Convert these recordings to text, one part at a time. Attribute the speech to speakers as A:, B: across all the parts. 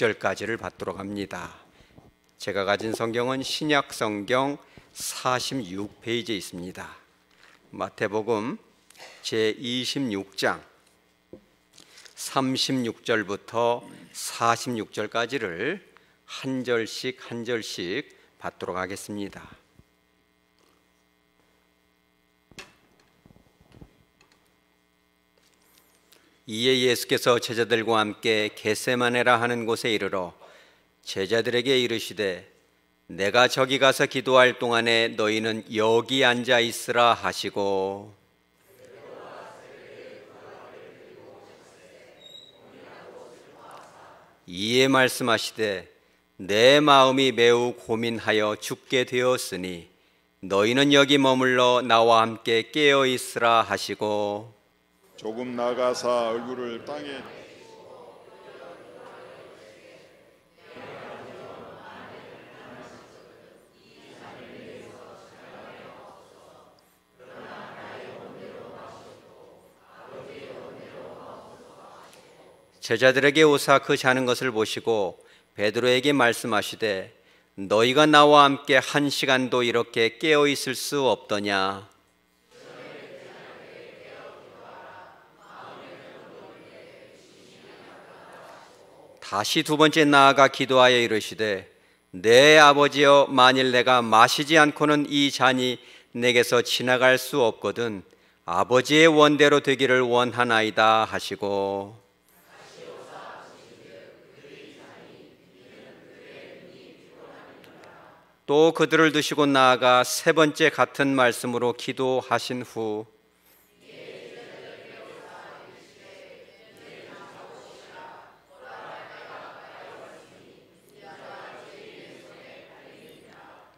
A: 36절까지를 받도록 합니다. 제가 가진 성경은 신약 성경 46페이지에 있습니다. 마태복음 제26장 36절부터 46절까지를 한 절씩 받도록 하겠습니다. 이에 예수께서 제자들과 함께 겟세마네라 하는 곳에 이르러 제자들에게 이르시되 내가 저기 가서 기도할 동안에 너희는 여기 앉아 있으라 하시고 이에 말씀하시되 내 마음이 매우 고민하여 죽게 되었으니 너희는 여기 머물러 나와 함께 깨어 있으라 하시고
B: 조금 나가사 얼굴을 땅에
A: 제자들에게 오사 그 자는 것을 보시고 베드로에게 말씀하시되 너희가 나와 함께 한 시간도 이렇게 깨어 있을 수 없더냐. 다시 두 번째 나아가 기도하여 이르시되 내 아버지여 만일 내가 마시지 않고는 이 잔이 내게서 지나갈 수 없거든 아버지의 원대로 되기를 원하나이다 하시고 또 그들을 두시고 나아가 세 번째 같은 말씀으로 기도하신 후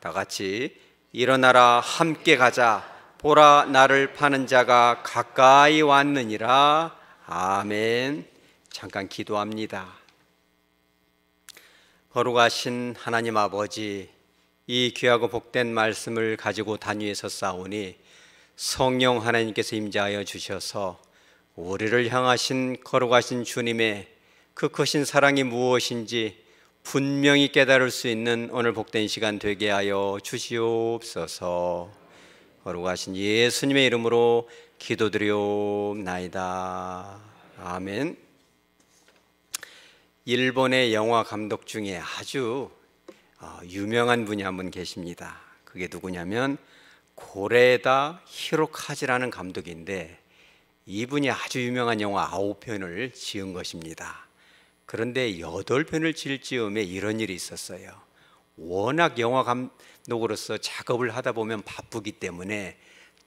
A: 다 같이 일어나라 함께 가자 보라 나를 파는 자가 가까이 왔느니라. 아멘. 잠깐 기도합니다. 거룩하신 하나님 아버지, 이 귀하고 복된 말씀을 가지고 단위에 섰사오니 성령 하나님께서 임재하여 주셔서 우리를 향하신 거룩하신 주님의 그 크신 사랑이 무엇인지 분명히 깨달을 수 있는 오늘 복된 시간 되게 하여 주시옵소서. 거룩하신 예수님의 이름으로 기도드리옵나이다. 아멘. 일본의 영화 감독 중에 아주 유명한 분이 한 분 계십니다. 그게 누구냐면 고레다 히로카즈라는 감독인데 이분이 아주 유명한 영화 9편을 지은 것입니다. 그런데 8편을 지을 즈음에 이런 일이 있었어요. 워낙 영화 감독으로서 작업을 하다 보면 바쁘기 때문에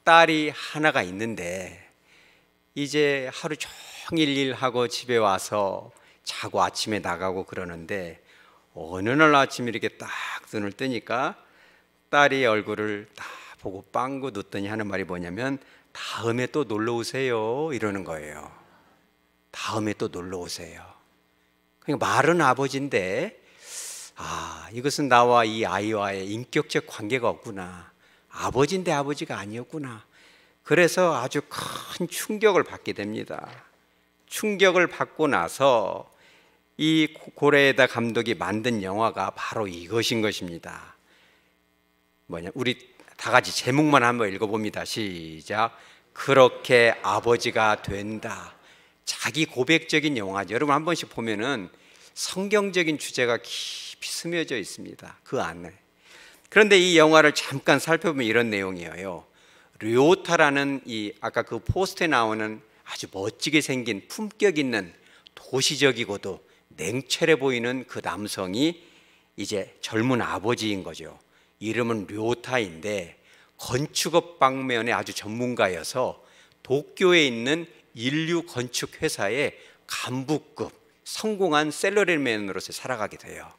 A: 딸이 하나가 있는데 이제 하루 종일 일하고 집에 와서 자고 아침에 나가고 그러는데 어느 날 아침 이렇게 딱 눈을 뜨니까 딸이 얼굴을 딱 보고 빵구 눕더니 하는 말이 뭐냐면 다음에 또 놀러 오세요 이러는 거예요. 다음에 또 놀러 오세요. 그러니까 말은 아버지인데 이것은 나와 이 아이와의 인격적 관계가 없구나. 아버지인데 아버지가 아니었구나. 그래서 아주 큰 충격을 받게 됩니다. 충격을 받고 나서 이 고레에다 감독이 만든 영화가 바로 이것인 것입니다. 우리 다 같이 제목만 한번 읽어봅니다. 시작. 그렇게 아버지가 된다. 자기 고백적인 영화죠. 여러분 한 번씩 보면은 성경적인 주제가 깊이 스며져 있습니다. 그 안에. 그런데 이 영화를 잠깐 살펴보면 이런 내용이에요. 료타라는 아까 그 포스터에 나오는 아주 멋지게 생긴 품격 있는 도시적이고도 냉철해 보이는 그 남성이 이제 젊은 아버지인 거죠. 이름은 료타인데 건축업 방면에 아주 전문가여서 도쿄에 있는 인류 건축 회사의 간부급 성공한 셀러리맨으로서 살아가게 돼요.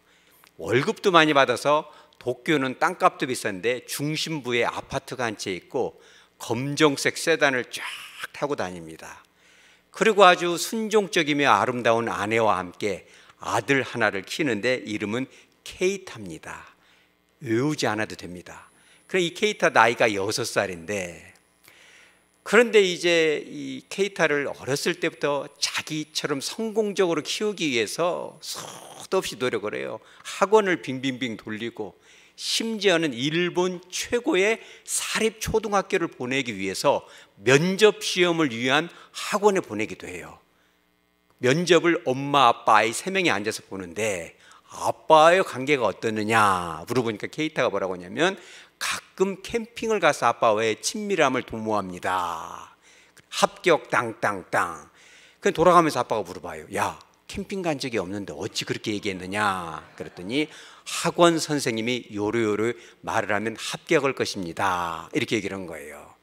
A: 월급도 많이 받아서 도쿄는 땅값도 비싼데 중심부에 아파트가 한 채 있고 검정색 세단을 쫙 타고 다닙니다. 그리고 아주 순종적이며 아름다운 아내와 함께 아들 하나를 키우는데 이름은 케이타입니다. 외우지 않아도 됩니다. 그럼 이 케이타 나이가 6살인데 그런데 이제 이 케이타를 어렸을 때부터 자기처럼 성공적으로 키우기 위해서 끝없이 노력을 해요. 학원을 빙빙빙 돌리고 심지어는 일본 최고의 사립초등학교를 보내기 위해서 면접 시험을 위한 학원에 보내기도 해요. 면접을 엄마, 아빠, 아이 3명이 앉아서 보는데 아빠와의 관계가 어떠느냐 물어보니까 케이타가 뭐라고 하냐면 가끔 캠핑을 가서 아빠와의 친밀함을 도모합니다. 합격 땅땅땅. 그냥 돌아가면서 아빠가 물어봐요. 야, 캠핑 간 적이 없는데 어찌 그렇게 얘기했느냐? 그랬더니 학원 선생님이 요로요로 말을 하면 합격할 것입니다. 이렇게 얘기를 한 거예요.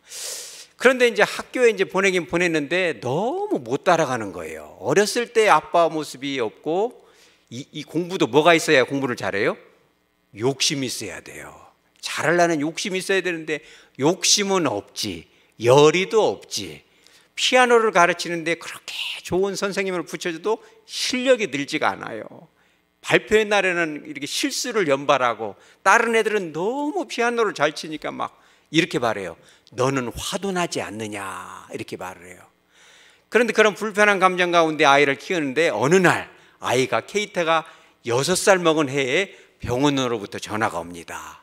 A: 그런데 이제 학교에 이제 보내긴 보냈는데 너무 못 따라가는 거예요. 어렸을 때 아빠 모습이 없고 이 공부도 뭐가 있어야 공부를 잘해요? 욕심이 있어야 돼요. 잘하려는 욕심이 있어야 되는데 욕심은 없지, 열의도 없지. 피아노를 가르치는데 그렇게 좋은 선생님을 붙여줘도 실력이 늘지가 않아요. 발표의 날에는 이렇게 실수를 연발하고 다른 애들은 너무 피아노를 잘 치니까 막 이렇게 말해요. 너는 화도 나지 않느냐 이렇게 말을 해요. 그런데 그런 불편한 감정 가운데 아이를 키우는데 어느 날 아이가 케이타가 6살 먹은 해에 병원으로부터 전화가 옵니다.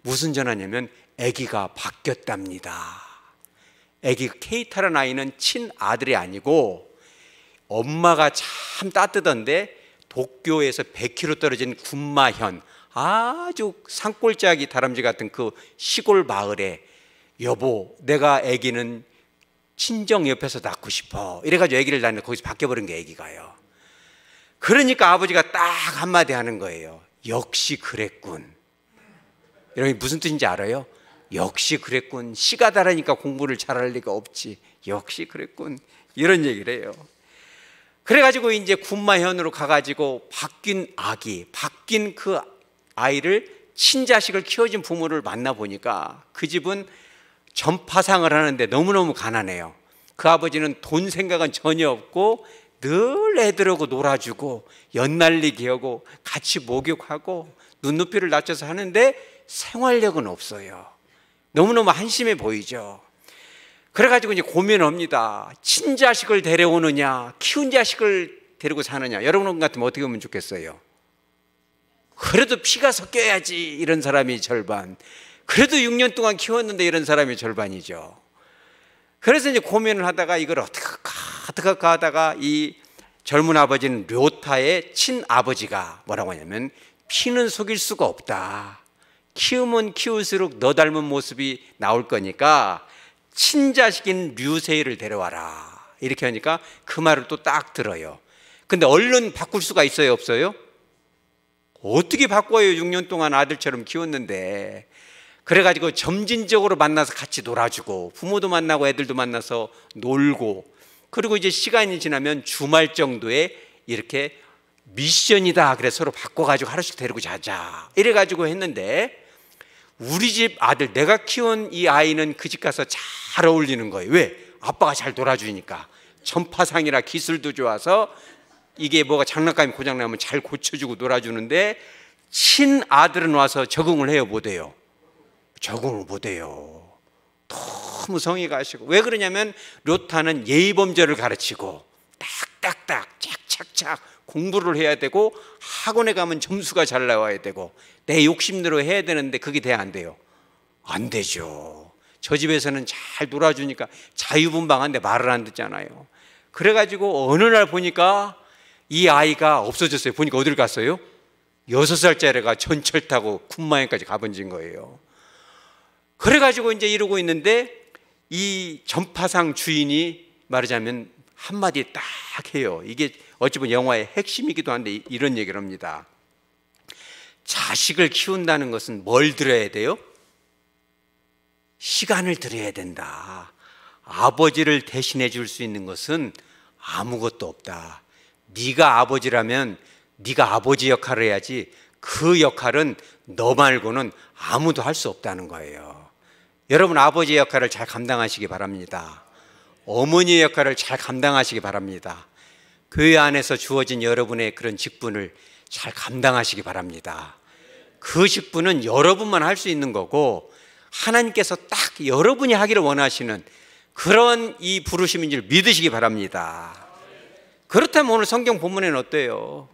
A: 무슨 전화냐면 아기가 바뀌었답니다. 아기 케이타라는 아이는 친아들이 아니고 엄마가 참 따뜻한데 도쿄에서 100km 떨어진 군마현 아주 산골짜기 다람쥐 같은 그 시골 마을에 여보 내가 아기는 친정 옆에서 낳고 싶어 이래가지고 아기를 낳는데 거기서 바뀌어버린 게 아기가요. 그러니까 아버지가 딱 한마디 하는 거예요. 역시 그랬군. 여러분 무슨 뜻인지 알아요? 역시 그랬군. 씨가 다르니까 공부를 잘할 리가 없지. 역시 그랬군. 이런 얘기를 해요. 그래가지고 이제 군마현으로 가가지고 바뀐 아기, 바뀐 그 아이를 친자식을 키워준 부모를 만나보니까 그 집은 전파상을 하는데 너무너무 가난해요. 그 아버지는 돈 생각은 전혀 없고 늘 애들하고 놀아주고 연날리기 하고 같이 목욕하고 눈높이를 낮춰서 하는데 생활력은 없어요. 너무너무 한심해 보이죠. 그래가지고 이제 고민합니다. 친자식을 데려오느냐 키운 자식을 데리고 사느냐. 여러분 같으면 어떻게 하면 좋겠어요? 그래도 피가 섞여야지 이런 사람이 절반, 그래도 6년 동안 키웠는데 이런 사람이 절반이죠. 그래서 이제 고민을 하다가 이걸 어떻게 할까 하다가 이 젊은 아버지는 료타의 친아버지가 뭐라고 하냐면 피는 속일 수가 없다. 키우면 키울수록 너 닮은 모습이 나올 거니까 친자식인 류세이를 데려와라 이렇게 하니까 그 말을 또 딱 들어요. 근데 얼른 바꿀 수가 있어요 없어요? 어떻게 바꿔요? 6년 동안 아들처럼 키웠는데. 그래가지고 점진적으로 만나서 같이 놀아주고 부모도 만나고 애들도 만나서 놀고, 그리고 이제 시간이 지나면 주말 정도에 이렇게 미션이다 그래서 서로 바꿔가지고 하루씩 데리고 자자 이래가지고 했는데 우리 집 아들, 내가 키운 이 아이는 그 집 가서 잘 어울리는 거예요. 왜? 아빠가 잘 놀아주니까. 전파상이라 기술도 좋아서 이게 뭐가 장난감이 고장나면 잘 고쳐주고 놀아주는데 친아들은 와서 적응을 해요 못 해요? 적응을 못 해요. 너무 성의 가시고. 왜 그러냐면 료타는 예의범절을 가르치고 딱딱딱 착착착 공부를 해야 되고 학원에 가면 점수가 잘 나와야 되고 내 욕심대로 해야 되는데 그게 돼야 안 돼요? 안 되죠. 저 집에서는 잘 놀아주니까 자유분방한데 말을 안 듣잖아요. 그래가지고 어느 날 보니까 이 아이가 없어졌어요. 보니까 어딜 갔어요? 6살짜리가 전철 타고 군마현까지 가버린 거예요. 그래가지고 이제 이러고 있는데 이 전파상 주인이 말하자면 한마디 딱 해요. 이게 어찌 보면 영화의 핵심이기도 한데 이런 얘기를 합니다. 자식을 키운다는 것은 뭘 들어야 돼요? 시간을 들여야 된다. 아버지를 대신해 줄 수 있는 것은 아무것도 없다. 네가 아버지라면 네가 아버지 역할을 해야지 그 역할은 너 말고는 아무도 할 수 없다는 거예요. 여러분 아버지의 역할을 잘 감당하시기 바랍니다. 어머니의 역할을 잘 감당하시기 바랍니다. 교회 안에서 주어진 여러분의 그런 직분을 잘 감당하시기 바랍니다. 그 직분은 여러분만 할 수 있는 거고 하나님께서 딱 여러분이 하기를 원하시는 그런 이 부르심인 줄 믿으시기 바랍니다. 그렇다면 오늘 성경 본문에는 어때요?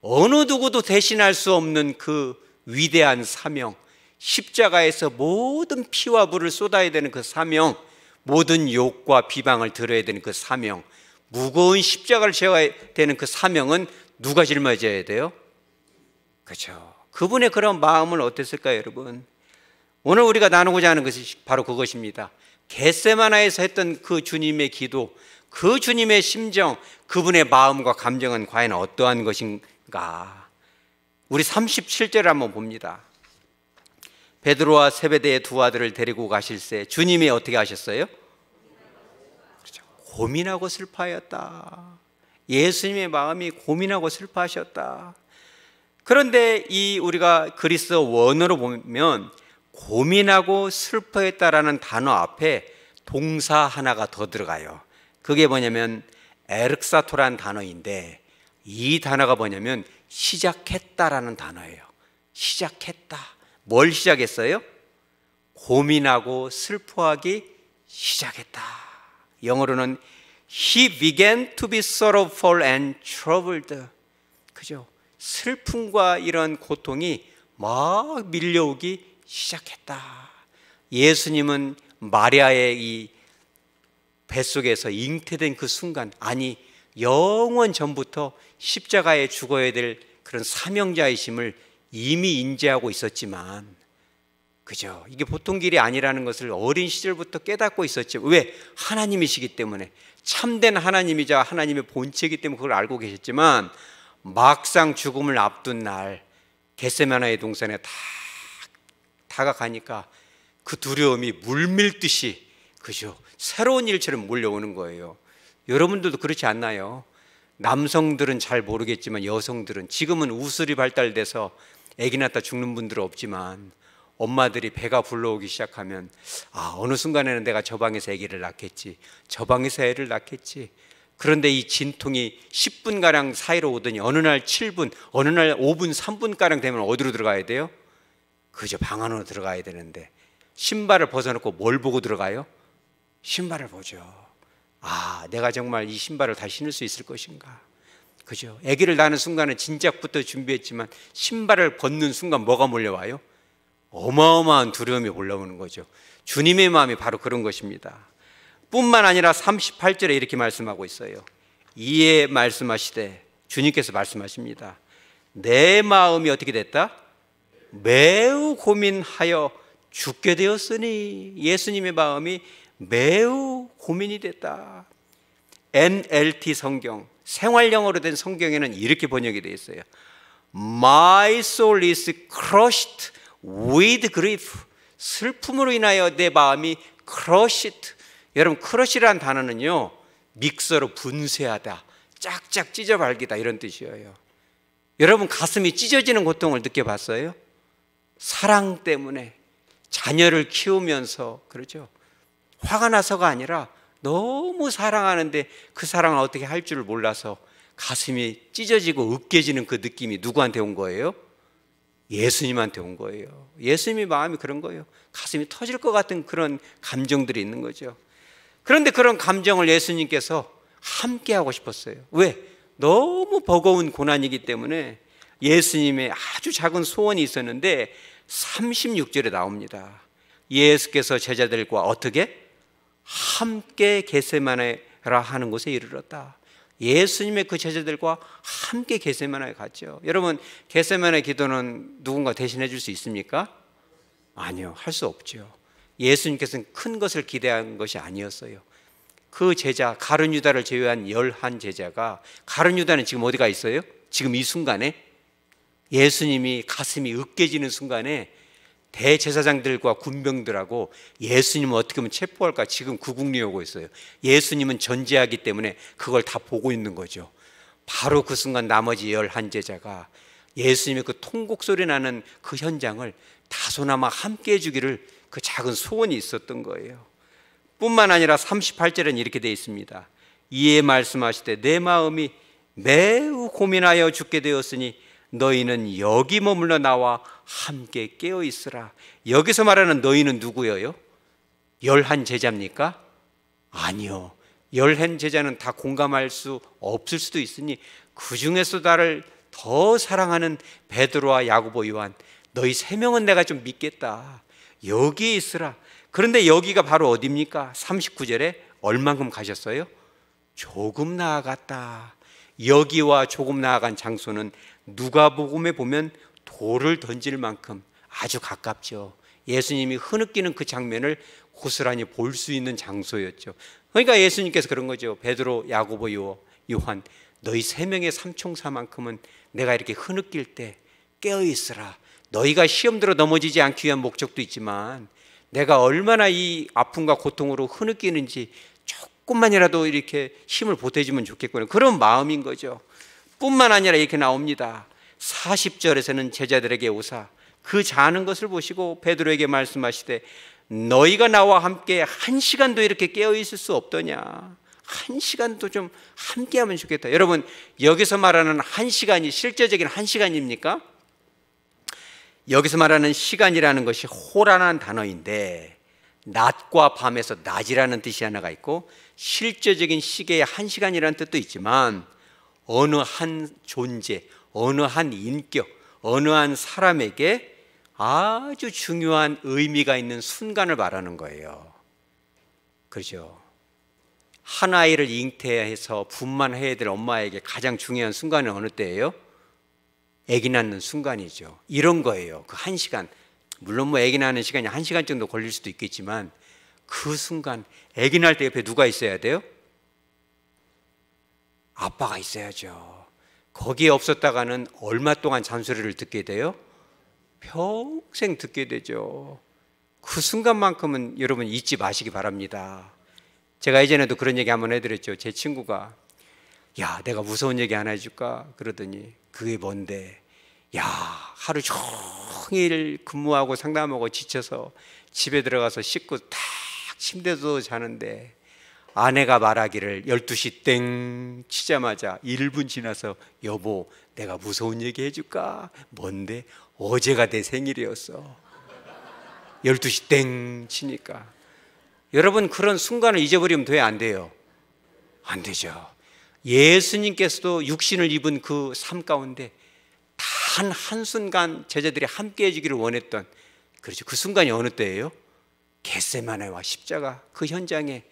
A: 어느 누구도 대신할 수 없는 그 위대한 사명, 십자가에서 모든 피와 불을 쏟아야 되는 그 사명, 모든 욕과 비방을 들어야 되는 그 사명, 무거운 십자가를 져야 되는 그 사명은 누가 짊어져야 돼요? 그렇죠. 그분의 그런 마음은 어땠을까요, 여러분? 오늘 우리가 나누고자 하는 것이 바로 그것입니다. 겟세마나에서 했던 그 주님의 기도, 그 주님의 심정, 그분의 마음과 감정은 과연 어떠한 것인가? 우리 37절을 한번 봅니다. 베드로와 세베대의 두 아들을 데리고 가실 때 주님이 어떻게 하셨어요? 그렇죠. 고민하고 슬퍼하였다. 예수님의 마음이 고민하고 슬퍼하셨다. 그런데 이 우리가 그리스어 원어로 보면 고민하고 슬퍼했다라는 단어 앞에 동사 하나가 더 들어가요. 그게 뭐냐면 에르크사토라는 단어인데, 이 단어가 뭐냐면 시작했다라는 단어예요. 시작했다. 뭘 시작했어요? 고민하고 슬퍼하기 시작했다. 영어로는 He began to be sorrowful and troubled. 그죠? 슬픔과 이런 고통이 막 밀려오기 시작했다. 예수님은 마리아의 이 뱃속에서 잉태된 그 순간, 아니 영원 전부터 십자가에 죽어야 될 그런 사명자이심을 이미 인지하고 있었지만, 그죠? 이게 보통 길이 아니라는 것을 어린 시절부터 깨닫고 있었지. 왜? 하나님이시기 때문에, 참된 하나님이자 하나님의 본체이기 때문에 그걸 알고 계셨지만, 막상 죽음을 앞둔 날 겟세마나의 동산에 다 다가가니까 그 두려움이 물밀듯이, 그죠? 새로운 일처럼 몰려오는 거예요. 여러분들도 그렇지 않나요? 남성들은 잘 모르겠지만 여성들은, 지금은 우술이 발달돼서 아기 낳다 죽는 분들은 없지만 엄마들이 배가 불러오기 시작하면, 아, 어느 순간에는 내가 저 방에서 아기를 낳겠지, 저 방에서 애를 낳겠지. 그런데 이 진통이 10분가량 사이로 오더니 어느 날 7분, 어느 날 5분, 3분가량 되면 어디로 들어가야 돼요? 그저 방 안으로 들어가야 되는데, 신발을 벗어놓고 뭘 보고 들어가요? 신발을 보죠. 아, 내가 정말 이 신발을 다시 신을 수 있을 것인가? 그죠? 아기를 낳는 순간은 진작부터 준비했지만 신발을 벗는 순간 뭐가 몰려와요? 어마어마한 두려움이 올라오는 거죠. 주님의 마음이 바로 그런 것입니다. 뿐만 아니라 38절에 이렇게 말씀하고 있어요. 이에 말씀하시되, 주님께서 말씀하십니다. 내 마음이 어떻게 됐다? 매우 고민하여 죽게 되었으니. 예수님의 마음이 매우 고민이 됐다. NLT 성경, 생활영어로 된 성경에는 이렇게 번역이 되어 있어요. My soul is crushed with grief. 슬픔으로 인하여 내 마음이 crushed. 여러분, crush라는 단어는요, 믹서로 분쇄하다, 짝짝 찢어발기다, 이런 뜻이에요. 여러분, 가슴이 찢어지는 고통을 느껴봤어요? 사랑 때문에 자녀를 키우면서, 그러죠? 화가 나서가 아니라 너무 사랑하는데 그 사랑을 어떻게 할 줄을 몰라서 가슴이 찢어지고 으깨지는 그 느낌이 누구한테 온 거예요? 예수님한테 온 거예요. 예수님의 마음이 그런 거예요. 가슴이 터질 것 같은 그런 감정들이 있는 거죠. 그런데 그런 감정을 예수님께서 함께 하고 싶었어요. 왜? 너무 버거운 고난이기 때문에. 예수님의 아주 작은 소원이 있었는데 36절에 나옵니다. 예수께서 제자들과 어떻게? 함께 겟세마네라 하는 곳에 이르렀다. 예수님의 그 제자들과 함께 겟세마네에 갔죠. 여러분, 겟세마네 기도는 누군가 대신해 줄 수 있습니까? 아니요, 할 수 없죠. 예수님께서는 큰 것을 기대한 것이 아니었어요. 그 제자 가룟 유다를 제외한 11 제자가, 가룟 유다는 지금 어디가 있어요? 지금 이 순간에 예수님이 가슴이 으깨지는 순간에 대제사장들과 군병들하고 예수님을 어떻게 하면 체포할까 지금 구국리 오고 있어요. 예수님은 전제하기 때문에 그걸 다 보고 있는 거죠. 바로 그 순간 나머지 11 제자가 예수님의 그 통곡 소리 나는 그 현장을 다소나마 함께 해주기를 그 작은 소원이 있었던 거예요. 뿐만 아니라 38절은 이렇게 되어 있습니다. 이에 말씀하시되 내 마음이 매우 고민하여 죽게 되었으니 너희는 여기 머물러 나와 함께 깨어 있으라. 여기서 말하는 너희는 누구예요? 11 제자입니까? 아니요. 11 제자는 다 공감할 수 없을 수도 있으니 그 중에서 나를 더 사랑하는 베드로와 야고보, 요한, 너희 세 명은 내가 좀 믿겠다. 여기에 있으라. 그런데 여기가 바로 어디입니까? 39절에 얼만큼 가셨어요? 조금 나아갔다. 여기와 조금 나아간 장소는 누가복음에 보면 돌을 던질 만큼 아주 가깝죠. 예수님이 흐느끼는 그 장면을 고스란히 볼 수 있는 장소였죠. 그러니까 예수님께서 그런 거죠. 베드로, 야고보, 요한, 너희 세 명의 삼총사만큼은 내가 이렇게 흐느낄 때 깨어있으라. 너희가 시험 들어 넘어지지 않기 위한 목적도 있지만 내가 얼마나 이 아픔과 고통으로 흐느끼는지 조금만이라도 이렇게 힘을 보태주면 좋겠구나, 그런 마음인 거죠. 뿐만 아니라 이렇게 나옵니다. 40절에서는 제자들에게 오사 그 자는 것을 보시고 베드로에게 말씀하시되 너희가 나와 함께 1시간도 이렇게 깨어있을 수 없더냐. 1시간도 좀 함께하면 좋겠다. 여러분, 여기서 말하는 1시간이 실제적인 1시간입니까? 여기서 말하는 시간이라는 것이 호라는 단어인데 낮과 밤에서 낮이라는 뜻이 하나가 있고 실제적인 시계의 1시간이라는 뜻도 있지만 어느 한 존재, 어느 한 인격, 어느 한 사람에게 아주 중요한 의미가 있는 순간을 말하는 거예요. 그렇죠? 한 아이를 잉태해서 분만해야 될 엄마에게 가장 중요한 순간은 어느 때예요? 아기 낳는 순간이죠. 이런 거예요. 그 1시간, 물론 뭐 아기 낳는 시간이 1시간 정도 걸릴 수도 있겠지만 그 순간, 아기 낳을 때 옆에 누가 있어야 돼요? 아빠가 있어야죠. 거기에 없었다가는 얼마 동안 잔소리를 듣게 돼요? 평생 듣게 되죠. 그 순간만큼은 여러분 잊지 마시기 바랍니다. 제가 예전에도 그런 얘기 한번 해드렸죠. 제 친구가 야, 내가 무서운 얘기 하나 해줄까? 그러더니 그게 뭔데? 야, 하루 종일 근무하고 상담하고 지쳐서 집에 들어가서 씻고 딱 침대에서 자는데 아내가 말하기를 12시 땡 치자마자 1분 지나서 여보, 내가 무서운 얘기 해줄까? 뭔데? 어제가 내 생일이었어. 12시 땡 치니까. 여러분, 그런 순간을 잊어버리면 돼요, 안 돼요? 안 되죠. 예수님께서도 육신을 입은 그 삶 가운데 단 한순간 제자들이 함께 해주기를 원했던, 그렇죠, 그 순간이 어느 때예요? 겟세마네와 십자가 그 현장에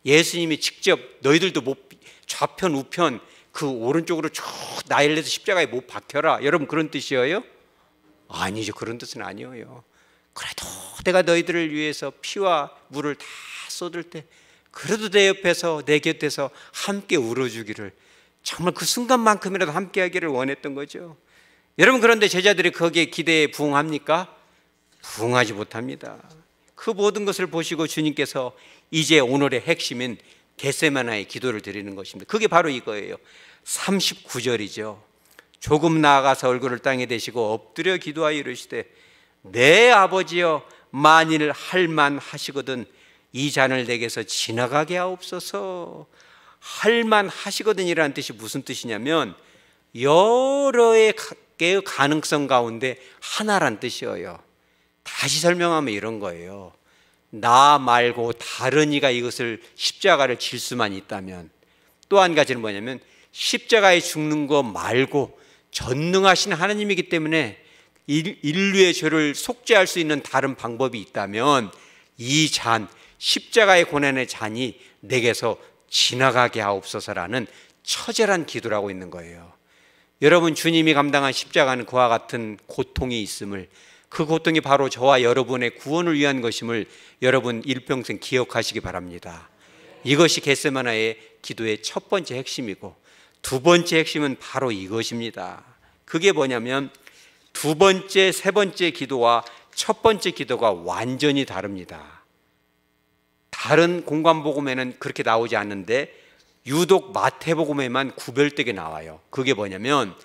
A: 예수님이 직접 너희들도 못, 좌편 우편 그 오른쪽으로 쭉 나일내서 십자가에 못 박혀라, 여러분 그런 뜻이에요? 아니죠. 그런 뜻은 아니에요. 그래도 내가 너희들을 위해서 피와 물을 다 쏟을 때 그래도 내 옆에서 내 곁에서 함께 울어주기를, 정말 그 순간만큼이라도 함께 하기를 원했던 거죠. 여러분, 그런데 제자들이 거기에 기대에 부응합니까? 부응하지 못합니다. 그 모든 것을 보시고 주님께서 이제 오늘의 핵심인 겟세마네의 기도를 드리는 것입니다. 그게 바로 이거예요. 39절이죠. 조금 나아가서 얼굴을 땅에 대시고 엎드려 기도하여 이르시되 내 아버지여, 만일 할만하시거든 이 잔을 내게서 지나가게 하옵소서. 할만하시거든이라는 뜻이 무슨 뜻이냐면 여러 개의 가능성 가운데 하나란 뜻이에요. 다시 설명하면 이런 거예요. 나 말고 다른 이가 이것을 십자가를 질 수만 있다면, 또 한 가지는 뭐냐면 십자가에 죽는 거 말고 전능하신 하나님이기 때문에 인류의 죄를 속죄할 수 있는 다른 방법이 있다면 이 잔, 십자가의 고난의 잔이 내게서 지나가게 하옵소서라는 처절한 기도를 하고 있는 거예요. 여러분, 주님이 감당한 십자가는 그와 같은 고통이 있음을, 그 고통이 바로 저와 여러분의 구원을 위한 것임을 여러분 일평생 기억하시기 바랍니다. 이것이 겟세마네의 기도의 첫 번째 핵심이고, 두 번째 핵심은 바로 이것입니다. 그게 뭐냐면 두 번째, 세 번째 기도와 첫 번째 기도가 완전히 다릅니다. 다른 공관복음에는 그렇게 나오지 않는데 유독 마태복음에만 구별되게 나와요. 그게 뭐냐면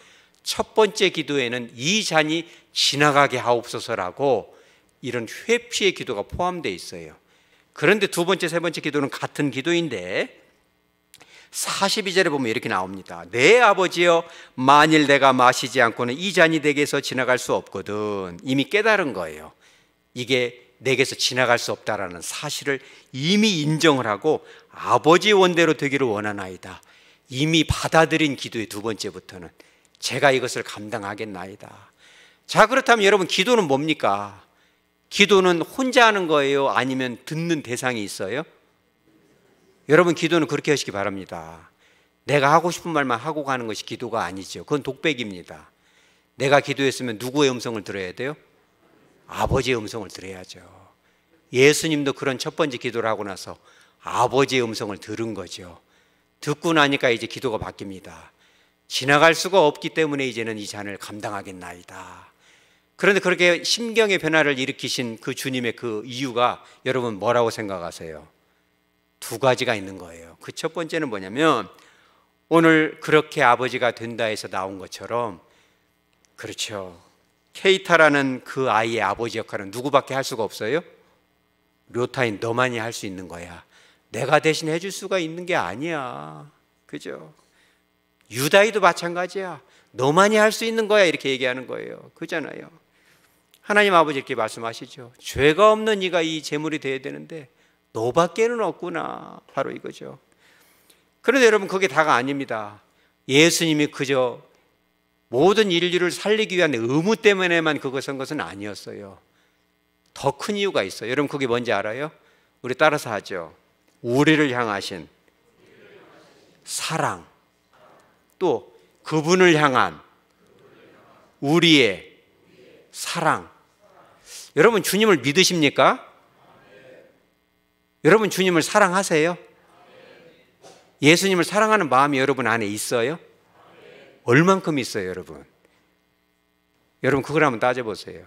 A: 첫 번째 기도에는 이 잔이 지나가게 하옵소서라고 이런 회피의 기도가 포함되어 있어요. 그런데 두 번째, 세 번째 기도는 같은 기도인데 42절에 보면 이렇게 나옵니다. 내 아버지여, 만일 내가 마시지 않고는 이 잔이 내게서 지나갈 수 없거든. 이미 깨달은 거예요. 이게 내게서 지나갈 수 없다라는 사실을 이미 인정을 하고 아버지의 원대로 되기를 원하나이다. 이미 받아들인 기도의 두 번째부터는 제가 이것을 감당하겠나이다. 자, 그렇다면 여러분, 기도는 뭡니까? 기도는 혼자 하는 거예요? 아니면 듣는 대상이 있어요? 여러분, 기도는 그렇게 하시기 바랍니다. 내가 하고 싶은 말만 하고 가는 것이 기도가 아니죠. 그건 독백입니다. 내가 기도했으면 누구의 음성을 들어야 돼요? 아버지의 음성을 들어야죠. 예수님도 그런 첫 번째 기도를 하고 나서 아버지의 음성을 들은 거죠. 듣고 나니까 이제 기도가 바뀝니다. 지나갈 수가 없기 때문에 이제는 이 잔을 감당하겠나이다. 그런데 그렇게 심경의 변화를 일으키신 그 주님의 그 이유가 여러분 뭐라고 생각하세요? 두 가지가 있는 거예요. 그 첫 번째는 뭐냐면, 오늘 그렇게 아버지가 된다 해서 나온 것처럼, 그렇죠, 케이타라는 그 아이의 아버지 역할은 누구밖에 할 수가 없어요? 료타인 너만이 할 수 있는 거야. 내가 대신 해줄 수가 있는 게 아니야. 그죠? 유다이도 마찬가지야. 너만이 할 수 있는 거야. 이렇게 얘기하는 거예요. 그잖아요. 하나님 아버지 이렇게 말씀하시죠. 죄가 없는 네가 이 제물이 돼야 되는데 너밖에는 없구나. 바로 이거죠. 그런데 여러분, 그게 다가 아닙니다. 예수님이 그저 모든 인류를 살리기 위한 의무 때문에만 그것을 한 것은 아니었어요. 더 큰 이유가 있어요. 여러분, 그게 뭔지 알아요? 우리 따라서 하죠. 우리를 향하신 사랑, 또 그분을 향한 우리의 사랑. 여러분, 주님을 믿으십니까? 여러분, 주님을 사랑하세요? 예수님을 사랑하는 마음이 여러분 안에 있어요? 얼만큼 있어요, 여러분? 여러분, 그걸 한번 따져보세요.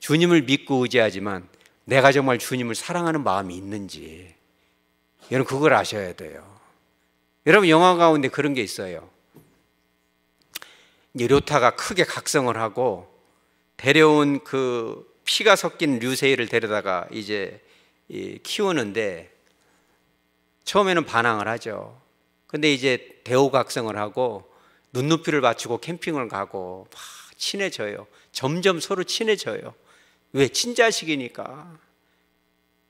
A: 주님을 믿고 의지하지만 내가 정말 주님을 사랑하는 마음이 있는지, 여러분 그걸 아셔야 돼요. 여러분, 영화 가운데 그런 게 있어요. 이제 료타가 크게 각성을 하고 데려온 그 피가 섞인 류세이를 데려다가 이제 키우는데 처음에는 반항을 하죠. 근데 이제 대호각성을 하고 눈높이를 맞추고 캠핑을 가고 막 친해져요. 점점 서로 친해져요. 왜? 친자식이니까.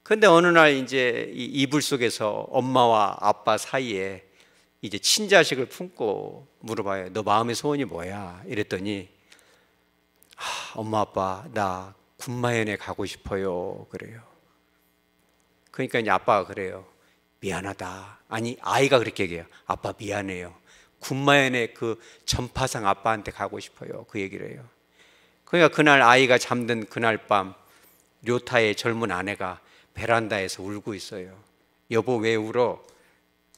A: 근데 어느 날 이제 이 이불 속에서 엄마와 아빠 사이에 이제 친자식을 품고 물어봐요. 너 마음의 소원이 뭐야? 이랬더니 엄마 아빠 나 군마현에 가고 싶어요. 그래요. 그러니까 이제 아빠가 그래요. 미안하다. 아니, 아이가 그렇게 얘기해요. 아빠 미안해요. 군마현에 그 전파상 아빠한테 가고 싶어요. 그 얘기를 해요. 그러니까 그날 아이가 잠든 그날 밤 료타의 젊은 아내가 베란다에서 울고 있어요. 여보 왜 울어?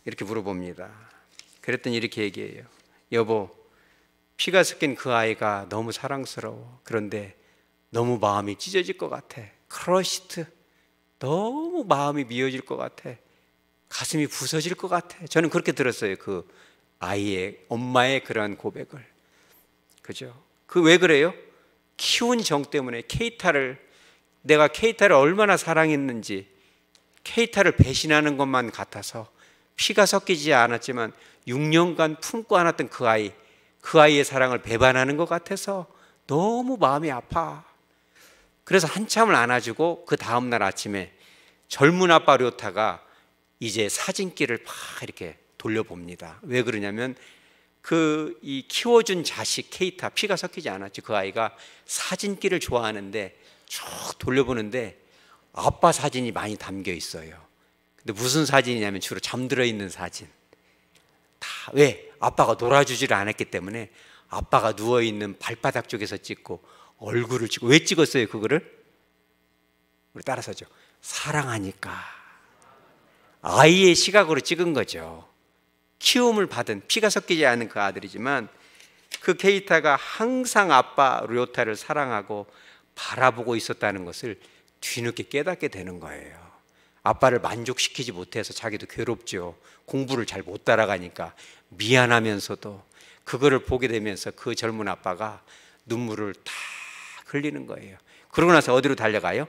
A: 이렇게 물어봅니다. 그랬더니 이렇게 얘기해요. 여보, 피가 섞인 그 아이가 너무 사랑스러워. 그런데 너무 마음이 찢어질 것 같아. 크러시트. 너무 마음이 미어질 것 같아. 가슴이 부서질 것 같아. 저는 그렇게 들었어요. 그 아이의 엄마의 그러한 고백을. 그죠? 그 왜 그래요? 키운 정 때문에 내가 케이타를 얼마나 사랑했는지, 케이타를 배신하는 것만 같아서 피가 섞이지 않았지만 6년간 품고 안았던 그 아이의 사랑을 배반하는 것 같아서 너무 마음이 아파. 그래서 한참을 안아주고 그 다음날 아침에 젊은 아빠 료타가 이제 사진기를 막 이렇게 돌려봅니다. 왜 그러냐면 이 키워준 자식 케이타, 피가 섞이지 않았지. 그 아이가 사진기를 좋아하는데 쭉 돌려보는데 아빠 사진이 많이 담겨 있어요. 근데 무슨 사진이냐면 주로 잠들어 있는 사진. 다 왜? 아빠가 놀아주지를 않았기 때문에 아빠가 누워있는 발바닥 쪽에서 찍고 얼굴을 찍고. 왜 찍었어요 그거를? 우리 따라서죠. 사랑하니까. 아이의 시각으로 찍은 거죠. 키움을 받은 피가 섞이지 않은 그 아들이지만 그 케이타가 항상 아빠 료타를 사랑하고 바라보고 있었다는 것을 뒤늦게 깨닫게 되는 거예요. 아빠를 만족시키지 못해서 자기도 괴롭죠. 공부를 잘 못 따라가니까 미안하면서도 그거를 보게 되면서 그 젊은 아빠가 눈물을 다 흘리는 거예요. 그러고 나서 어디로 달려가요?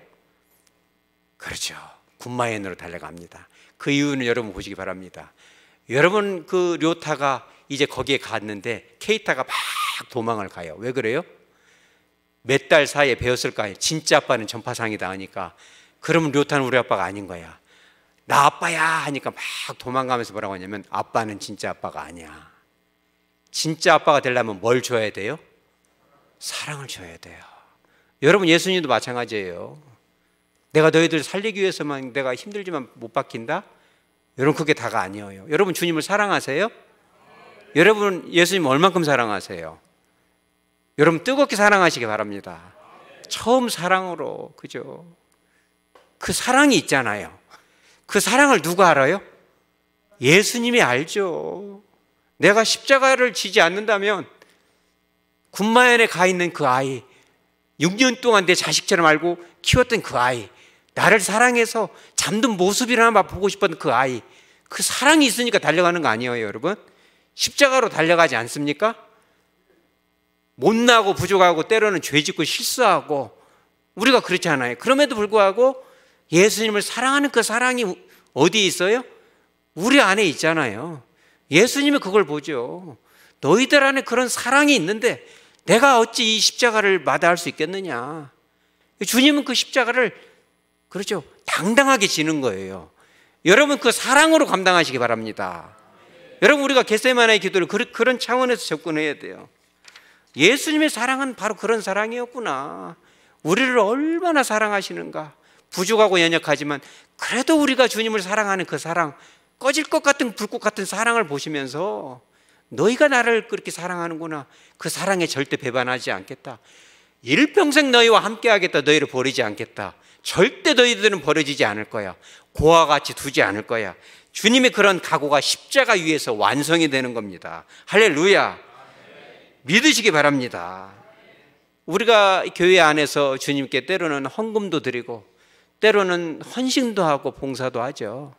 A: 그렇죠. 군마현으로 달려갑니다. 그 이유는 여러분 보시기 바랍니다. 여러분, 그 료타가 이제 거기에 갔는데 케이타가 막 도망을 가요. 왜 그래요? 몇 달 사이에 배웠을까요? 진짜 아빠는 전파상이다 하니까. 그러면 료타는 우리 아빠가 아닌 거야. 나 아빠야 하니까 막 도망가면서 뭐라고 하냐면 아빠는 진짜 아빠가 아니야. 진짜 아빠가 되려면 뭘 줘야 돼요? 사랑을 줘야 돼요. 여러분, 예수님도 마찬가지예요. 내가 너희들 살리기 위해서만 내가 힘들지만 못 박힌다? 여러분, 그게 다가 아니에요. 여러분, 주님을 사랑하세요? 여러분, 예수님 얼만큼 사랑하세요? 여러분, 뜨겁게 사랑하시기 바랍니다. 처음 사랑으로, 그죠? 그 사랑이 있잖아요. 그 사랑을 누가 알아요? 예수님이 알죠. 내가 십자가를 지지 않는다면 군마현에 가 있는 그 아이, 6년 동안 내 자식처럼 알고 키웠던 그 아이, 나를 사랑해서 잠든 모습이라나 보고 싶었던 그 아이, 그 사랑이 있으니까 달려가는 거 아니에요, 여러분? 십자가로 달려가지 않습니까? 못나고 부족하고 때로는 죄짓고 실수하고 우리가 그렇지 않아요. 그럼에도 불구하고 예수님을 사랑하는 그 사랑이 어디에 있어요? 우리 안에 있잖아요. 예수님은 그걸 보죠. 너희들 안에 그런 사랑이 있는데 내가 어찌 이 십자가를 마다할 수 있겠느냐. 주님은 그 십자가를, 그렇죠, 당당하게 지는 거예요. 여러분, 그 사랑으로 감당하시기 바랍니다. 여러분, 우리가 겟세마네의 기도를 그런 차원에서 접근해야 돼요. 예수님의 사랑은 바로 그런 사랑이었구나. 우리를 얼마나 사랑하시는가. 부족하고 연약하지만 그래도 우리가 주님을 사랑하는 그 사랑, 꺼질 것 같은 불꽃 같은 사랑을 보시면서 너희가 나를 그렇게 사랑하는구나. 그 사랑에 절대 배반하지 않겠다. 일평생 너희와 함께 하겠다. 너희를 버리지 않겠다. 절대 너희들은 버려지지 않을 거야. 고와 같이 두지 않을 거야. 주님의 그런 각오가 십자가 위에서 완성이 되는 겁니다. 할렐루야. 믿으시기 바랍니다. 우리가 교회 안에서 주님께 때로는 헌금도 드리고 때로는 헌신도 하고 봉사도 하죠.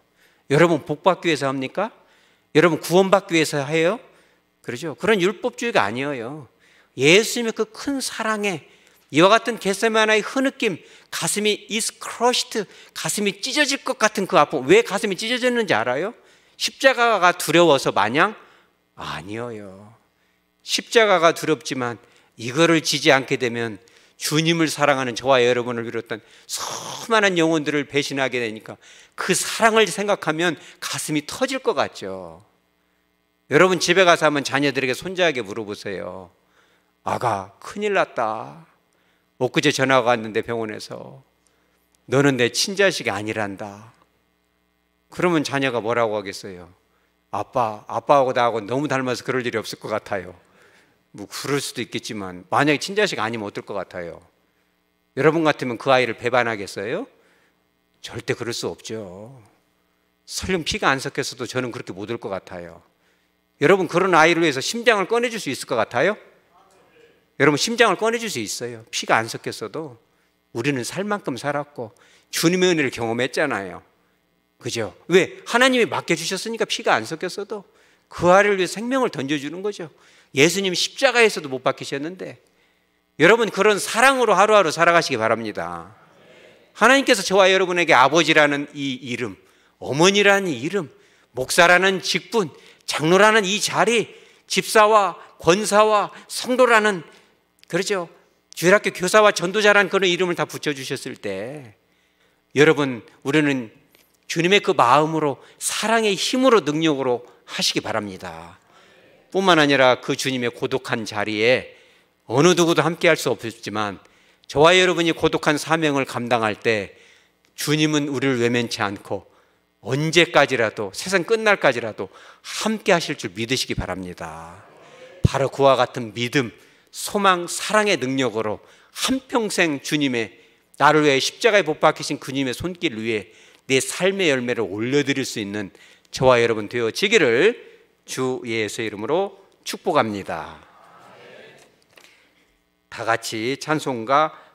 A: 여러분, 복받기 위해서 합니까? 여러분, 구원받기 위해서 해요? 그러죠. 그런 율법주의가 아니에요. 예수님의 그 큰 사랑에 이와 같은 겟세마네의 흐느낌, 가슴이 is crushed, 가슴이 찢어질 것 같은 그 아픔. 왜 가슴이 찢어졌는지 알아요? 십자가가 두려워서 마냥? 아니에요. 십자가가 두렵지만 이거를 지지 않게 되면 주님을 사랑하는 저와 여러분을 비롯한 수많은 영혼들을 배신하게 되니까 그 사랑을 생각하면 가슴이 터질 것 같죠. 여러분, 집에 가서 한번 자녀들에게 손자에게 물어보세요. 아가, 큰일 났다. 엊그제 전화가 왔는데 병원에서 너는 내 친자식이 아니란다. 그러면 자녀가 뭐라고 하겠어요? 아빠하고 나하고 너무 닮아서 그럴 일이 없을 것 같아요. 뭐 그럴 수도 있겠지만 만약에 친자식 아니면 어떨 것 같아요? 여러분 같으면 그 아이를 배반하겠어요? 절대 그럴 수 없죠. 설령 피가 안 섞였어도 저는 그렇게 못 올 것 같아요. 여러분, 그런 아이를 위해서 심장을 꺼내줄 수 있을 것 같아요? 여러분, 심장을 꺼내줄 수 있어요. 피가 안 섞였어도 우리는 살 만큼 살았고 주님의 은혜를 경험했잖아요. 그죠? 왜? 하나님이 맡겨주셨으니까 피가 안 섞였어도 그 아이를 위해 생명을 던져주는 거죠. 예수님 십자가에서도 못 박히셨는데 여러분, 그런 사랑으로 하루하루 살아가시기 바랍니다. 하나님께서 저와 여러분에게 아버지라는 이 이름, 어머니라는 이 이름, 목사라는 직분, 장로라는 이 자리, 집사와 권사와 성도라는, 그렇죠, 주일학교 교사와 전도자라는 그런 이름을 다 붙여주셨을 때 여러분, 우리는 주님의 그 마음으로 사랑의 힘으로 능력으로 하시기 바랍니다. 뿐만 아니라 그 주님의 고독한 자리에 어느 누구도 함께 할 수 없었지만 저와 여러분이 고독한 사명을 감당할 때 주님은 우리를 외면치 않고 언제까지라도, 세상 끝날까지라도 함께 하실 줄 믿으시기 바랍니다. 바로 그와 같은 믿음, 소망, 사랑의 능력으로 한평생 주님의, 나를 위해 십자가에 못 박히신 그님의 손길 위에 내 삶의 열매를 올려드릴 수 있는 저와 여러분 되어지기를 주 예수의 이름으로 축복합니다. 다 같이 찬송가